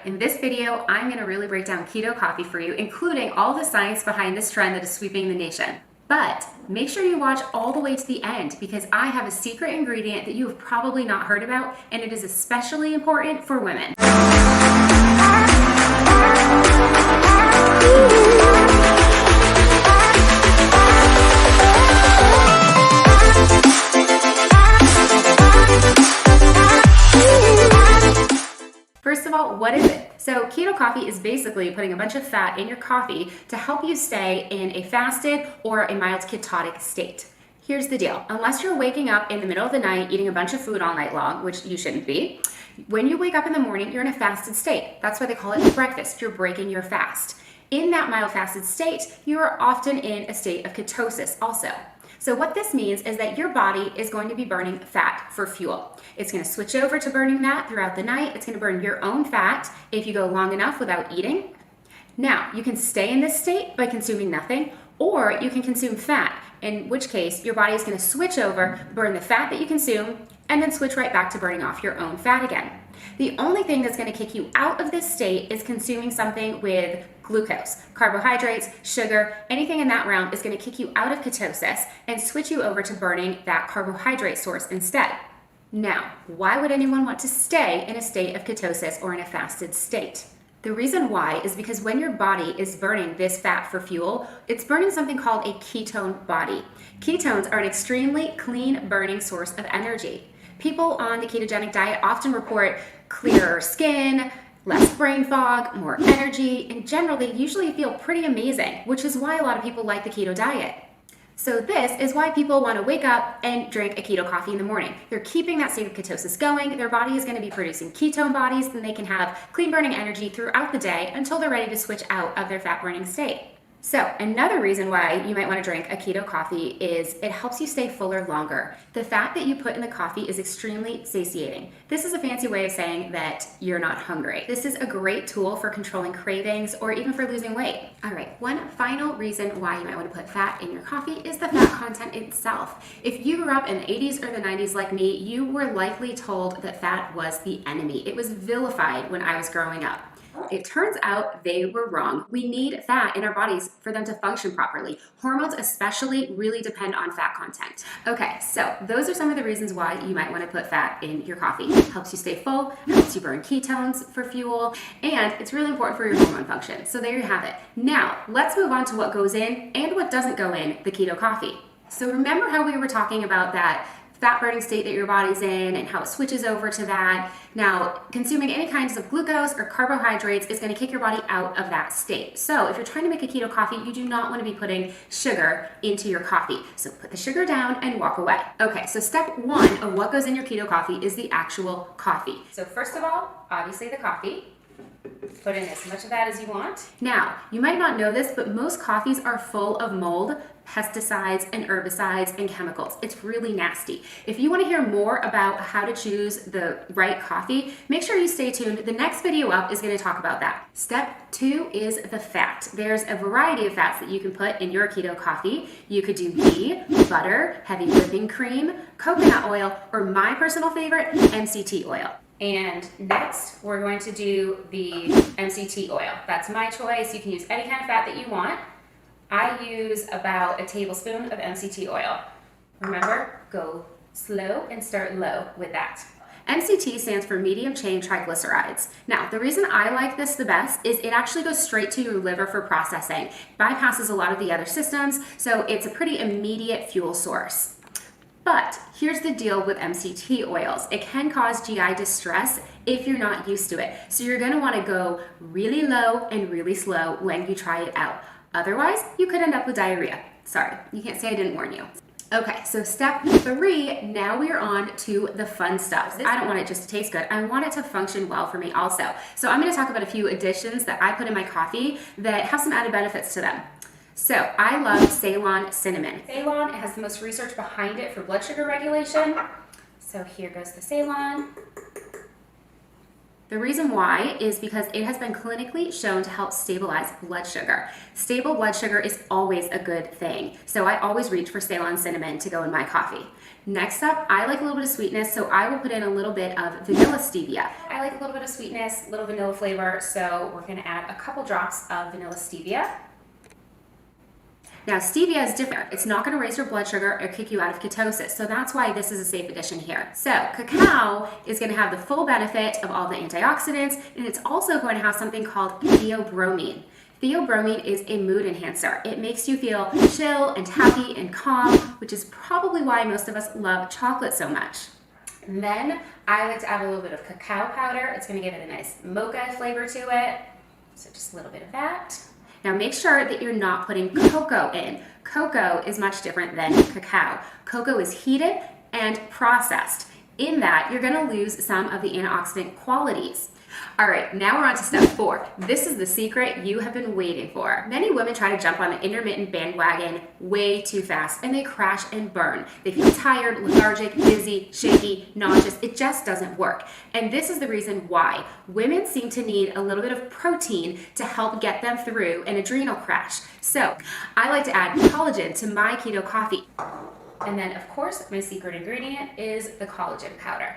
In this video, I'm going to really break down keto coffee for you, including all the science behind this trend that is sweeping the nation. But make sure you watch all the way to the end because I have a secret ingredient that you have probably not heard about, and it is especially important for women. First of all, what is it? So keto coffee is basically putting a bunch of fat in your coffee to help you stay in a fasted or a mild ketotic state. Here's the deal. Unless you're waking up in the middle of the night eating a bunch of food all night long, which you shouldn't be, when you wake up in the morning, you're in a fasted state. That's why they call it breakfast. You're breaking your fast. In that mild fasted state, you are often in a state of ketosis also. So what this means is that your body is going to be burning fat for fuel. It's going to switch over to burning that throughout the night. It's going to burn your own fat if you go long enough without eating. Now, you can stay in this state by consuming nothing, or you can consume fat, in which case your body is going to switch over, burn the fat that you consume, and then switch right back to burning off your own fat again. The only thing that's going to kick you out of this state is consuming something with glucose, carbohydrates, sugar, anything in that realm is going to kick you out of ketosis and switch you over to burning that carbohydrate source instead. Now, why would anyone want to stay in a state of ketosis or in a fasted state? The reason why is because when your body is burning this fat for fuel, it's burning something called a ketone body. Ketones are an extremely clean burning source of energy. People on the ketogenic diet often report clearer skin, less brain fog, more energy, and generally usually feel pretty amazing, which is why a lot of people like the keto diet. So this is why people want to wake up and drink a keto coffee in the morning. They're keeping that state of ketosis going. Their body is going to be producing ketone bodies, then they can have clean burning energy throughout the day until they're ready to switch out of their fat burning state. So another reason why you might want to drink a keto coffee is it helps you stay fuller longer. The fat that you put in the coffee is extremely satiating. This is a fancy way of saying that you're not hungry. This is a great tool for controlling cravings or even for losing weight. All right, one final reason why you might want to put fat in your coffee is the fat content itself. If you grew up in the 80s or the 90s like me, you were likely told that fat was the enemy. It was vilified when I was growing up. It turns out they were wrong. We need fat in our bodies for them to function properly. Hormones especially really depend on fat content. Okay, so those are some of the reasons why you might want to put fat in your coffee. It helps you stay full, helps you burn ketones for fuel, and it's really important for your hormone function. So there you have it. Now, let's move on to what goes in and what doesn't go in the keto coffee. So remember how we were talking about that fat burning state that your body's in and how it switches over to that. Now, consuming any kinds of glucose or carbohydrates is going to kick your body out of that state. So if you're trying to make a keto coffee, you do not want to be putting sugar into your coffee. So put the sugar down and walk away. Okay, so step one of what goes in your keto coffee is the actual coffee. So first of all, obviously the coffee. Put in as much of that as you want. Now, you might not know this, but most coffees are full of mold, pesticides, and herbicides, and chemicals. It's really nasty. If you want to hear more about how to choose the right coffee, make sure you stay tuned. The next video up is going to talk about that. Step two is the fat. There's a variety of fats that you can put in your keto coffee. You could do ghee, butter, heavy whipping cream, coconut oil, or my personal favorite, MCT oil. And next, we're going to do the MCT oil. That's my choice. You can use any kind of fat that you want. I use about a tablespoon of MCT oil. Remember, go slow and start low with that. MCT stands for medium chain triglycerides. Now, the reason I like this the best is it actually goes straight to your liver for processing, bypasses a lot of the other systems, so it's a pretty immediate fuel source. But here's the deal with MCT oils. It can cause GI distress if you're not used to it. So you're going to want to go really low and really slow when you try it out. Otherwise, you could end up with diarrhea. Sorry, you can't say I didn't warn you. Okay, so step three, now we are on to the fun stuff. I don't want it just to taste good. I want it to function well for me also. So I'm going to talk about a few additions that I put in my coffee that have some added benefits to them. So I love CEYLON cinnamon. CEYLON has the most research behind it for blood sugar regulation. So here goes the CEYLON. And I'm going to add a little bit of cinnamon. So here goes the cinnamon. And I'm going to add a little bit of cinnamon. So here goes the cinnamon. And I'm going to add a little bit of cinnamon. So here goes the cinnamon. And I'm going to add a little bit of cinnamon. So here goes the CEYLON. The reason why is because it has been clinically shown to help stabilize blood sugar. Stable blood sugar is always a good thing. So I always reach for CEYLON cinnamon to go in my coffee. Next up, I like a little bit of sweetness, so I will put in a little bit of vanilla stevia. I like a little bit of sweetness, a little vanilla flavor, so we're gonna add a couple drops of vanilla stevia. Now, stevia is different. It's not going to raise your blood sugar or kick you out of ketosis, so that's why this is a safe addition here. So, cacao is going to have the full benefit of all the antioxidants, and it's also going to have something called theobromine. Theobromine is a mood enhancer. It makes you feel chill and happy and calm, which is probably why most of us love chocolate so much. And then I like to add a little bit of cacao powder. It's going to give it a nice mocha flavor to it. So just a little bit of that. Now make sure that you're not putting cocoa in. Cocoa is much different than cacao. Cocoa is heated and processed. In that, you're gonna lose some of the antioxidant qualities. All right, now we're on to step 4. This is the secret you have been waiting for. Many women try to jump on the intermittent bandwagon way too fast and they crash and burn. They feel tired, lethargic, dizzy, shaky, nauseous. It just doesn't work. And this is the reason why. Women seem to need a little bit of protein to help get them through an adrenal crash. So I like to add collagen to my keto coffee. And then of course, my secret ingredient is the collagen powder.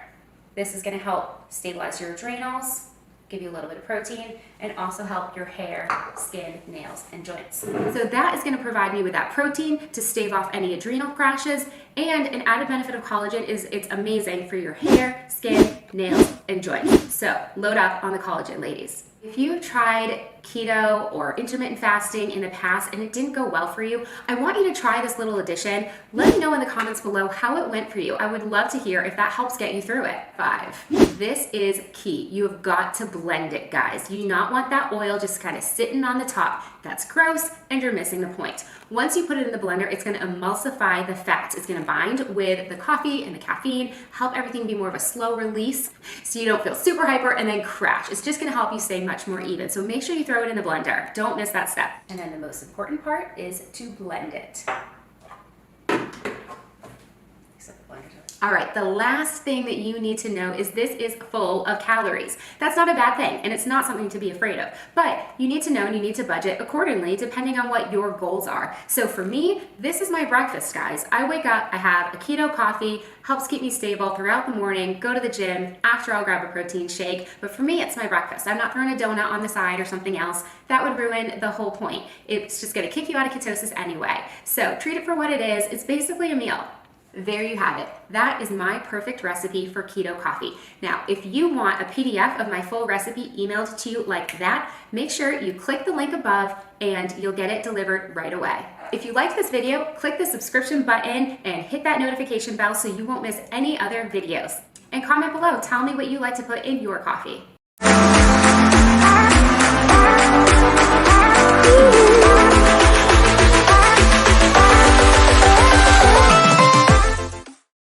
This is going to help stabilize your adrenals, give you a little bit of protein, and also help your hair, skin, nails, and joints. So that is going to provide me with that protein to stave off any adrenal crashes, and an added benefit of collagen is it's amazing for your hair, skin, nails, and joints. So load up on the collagen, ladies. If you've tried keto or intermittent fasting in the past and it didn't go well for you, I want you to try this little addition. Let me know in the comments below how it went for you. I would love to hear if that helps get you through it. 5. This is key. You have got to blend it, guys. You do not want that oil just kind of sitting on the top. That's gross and you're missing the point. Once you put it in the blender, it's going to emulsify the fats. It's going to bind with the coffee and the caffeine, help everything be more of a slow release so you don't feel super hyper and then crash. It's just going to help you stay much more even. So make sure you throw it in the blender. Don't miss that step. And then the most important part is to blend it. All right, the last thing that you need to know is this is full of calories. That's not a bad thing, and it's not something to be afraid of. But you need to know and you need to budget accordingly depending on what your goals are. So for me, this is my breakfast, guys. I wake up, I have a keto coffee, helps keep me stable throughout the morning, go to the gym, after I'll grab a protein shake. But for me, it's my breakfast. I'm not throwing a donut on the side or something else. That would ruin the whole point. It's just gonna kick you out of ketosis anyway. So treat it for what it is. It's basically a meal. There you have it. That is my perfect recipe for keto coffee. Now, if you want a PDF of my full recipe emailed to you like that, make sure you click the link above and you'll get it delivered right away. If you liked this video, click the subscription button and hit that notification bell so you won't miss any other videos. And comment below, tell me what you like to put in your coffee.